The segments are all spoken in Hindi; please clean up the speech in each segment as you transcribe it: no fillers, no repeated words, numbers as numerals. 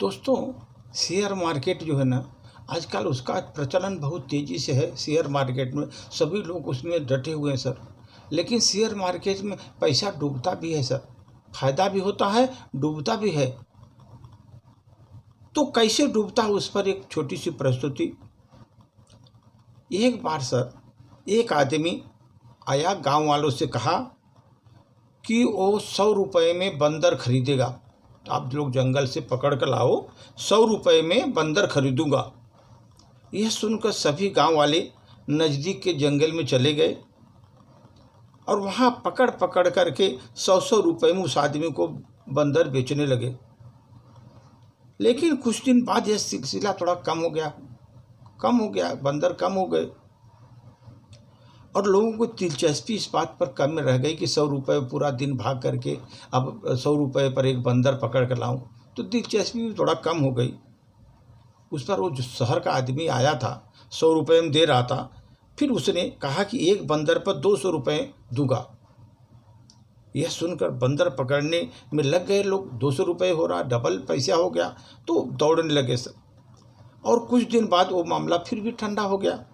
दोस्तों, शेयर मार्केट जो है ना, आजकल उसका प्रचलन बहुत तेज़ी से है। शेयर मार्केट में सभी लोग उसमें डटे हुए हैं सर। लेकिन शेयर मार्केट में पैसा डूबता भी है सर, फायदा भी होता है, डूबता भी है। तो कैसे डूबता है उस पर एक छोटी सी प्रस्तुति। एक बार सर एक आदमी आया, गांव वालों से कहा कि वो 100 रुपये में बंदर खरीदेगा। आप लोग जंगल से पकड़ कर लाओ, 100 रुपये में बंदर खरीदूंगा। यह सुनकर सभी गांव वाले नज़दीक के जंगल में चले गए और वहाँ पकड़ पकड़ करके 100 रुपये में उस आदमी को बंदर बेचने लगे। लेकिन कुछ दिन बाद यह सिलसिला थोड़ा कम हो गया, बंदर कम हो गए और लोगों को दिलचस्पी इस बात पर कम रह गई कि 100 रुपये पूरा दिन भाग करके अब 100 रुपये पर एक बंदर पकड़ कर लाऊं, तो दिलचस्पी भी थोड़ा कम हो गई। उस पर वो जो शहर का आदमी आया था, 100 रुपये में दे रहा था, फिर उसने कहा कि एक बंदर पर 200 रुपये दूंगा। यह सुनकर बंदर पकड़ने में लग गए लोग। 200 रुपये हो रहा, डबल पैसा हो गया, तो दौड़ने लगे सब। और कुछ दिन बाद वो मामला फिर भी ठंडा हो गया।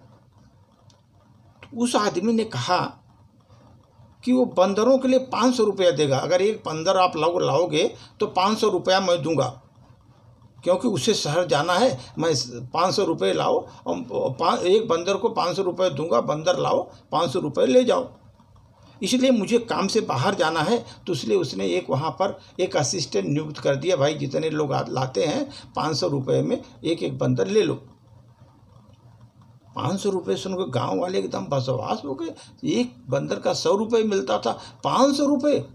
उस आदमी ने कहा कि वो बंदरों के लिए 500 रुपया देगा। अगर एक बंदर आप लाओगे तो 500 रुपया मैं दूंगा, क्योंकि उसे शहर जाना है। मैं 500 रुपये लाओ और एक बंदर को 500 रुपये दूंगा। बंदर लाओ, 500 रुपये ले जाओ। इसलिए मुझे काम से बाहर जाना है, तो इसलिए उसने एक वहाँ पर एक असिस्टेंट नियुक्त कर दिया। भाई जितने लोग लाते हैं 500 रुपये में एक एक बंदर ले लो। 500 रुपये सुनकर गाँव वाले एकदम बसवास हो गए। एक बंदर का 100 रुपये मिलता था, 500 रुपये।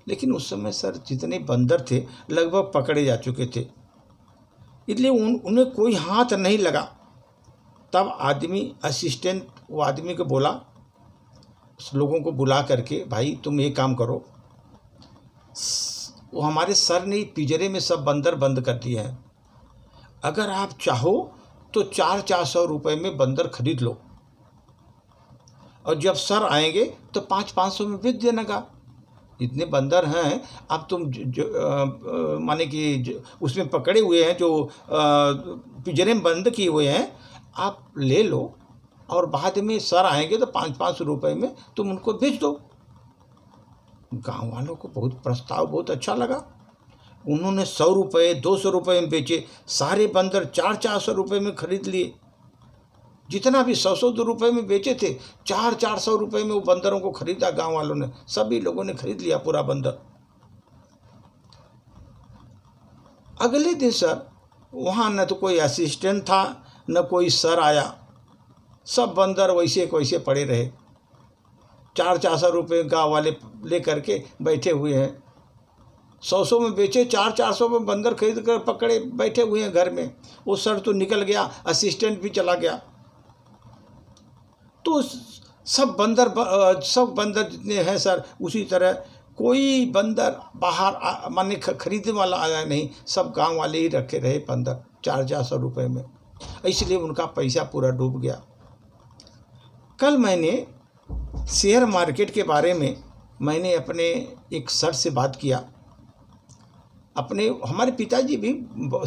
लेकिन उस समय सर जितने बंदर थे लगभग पकड़े जा चुके थे, इसलिए उन्हें कोई हाथ नहीं लगा। तब असिस्टेंट वो आदमी को बोला, लोगों को बुला करके, भाई तुम ये काम करो, वो हमारे सर ने पिंजरे में सब बंदर बंद कर दिए हैं। अगर आप चाहो तो 400 रुपये में बंदर खरीद लो और जब सर आएंगे तो 500 में बेच देने का। इतने बंदर हैं, अब तुम माने कि उसमें पकड़े हुए हैं, जो पिंजरे में बंद किए हुए हैं, आप ले लो और बाद में सर आएंगे तो 500 रुपये में तुम उनको बेच दो। गाँव वालों को प्रस्ताव बहुत अच्छा लगा। उन्होंने 100 रुपये 200 रुपये में बेचे। सारे बंदर 400 रुपये में खरीद लिए। जितना भी 100 रुपये में बेचे थे, 400 रुपये में वो बंदरों को खरीदा। गांव वालों ने, सभी लोगों ने खरीद लिया पूरा बंदर। अगले दिन सर वहाँ न तो कोई असिस्टेंट था, न कोई सर आया। सब बंदर वैसे के वैसे पड़े रहे। 400 रुपये गाँव वाले ले करके बैठे हुए हैं। 100 में बेचे, 400 में बंदर खरीद कर पकड़े बैठे हुए हैं घर में। वो सर तो निकल गया, असिस्टेंट भी चला गया। तो सब बंदर जितने हैं सर, उसी तरह कोई बंदर बाहर माने खरीदने वाला आया नहीं। सब गांव वाले ही रखे रहे बंदर 400 रुपये में। इसलिए उनका पैसा पूरा डूब गया। कल मैंने शेयर मार्केट के बारे में मैंने अपने एक सर से बात किया। हमारे पिताजी भी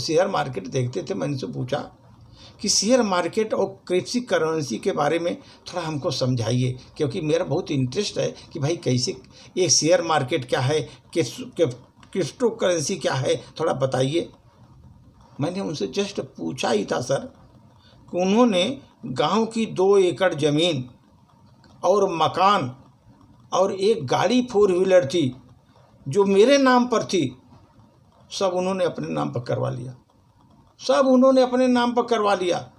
शेयर मार्केट देखते थे। मैंने उनसे पूछा कि शेयर मार्केट और क्रिप्टो करेंसी के बारे में थोड़ा हमको समझाइए, क्योंकि मेरा बहुत इंटरेस्ट है कि भाई कैसे ये शेयर मार्केट क्या है, क्रिप्टो करेंसी क्या है, थोड़ा बताइए। मैंने उनसे जस्ट पूछा ही था सर कि उन्होंने गांव की 2 एकड़ ज़मीन और मकान और एक गाड़ी 4 व्हीलर थी जो मेरे नाम पर थी, सब उन्होंने अपने नाम पर करवा लिया।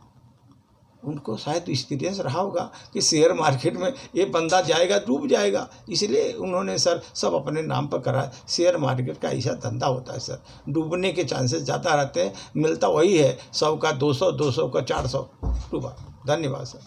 उनको शायद एक्सपीरियंस रहा होगा कि शेयर मार्केट में ये बंदा जाएगा डूब जाएगा, इसलिए उन्होंने सर सब अपने नाम पर करा। शेयर मार्केट का ऐसा धंधा होता है सर, डूबने के चांसेस ज़्यादा रहते हैं, मिलता वही है 100 का 200, 200 का 400 डूबा। धन्यवाद सर।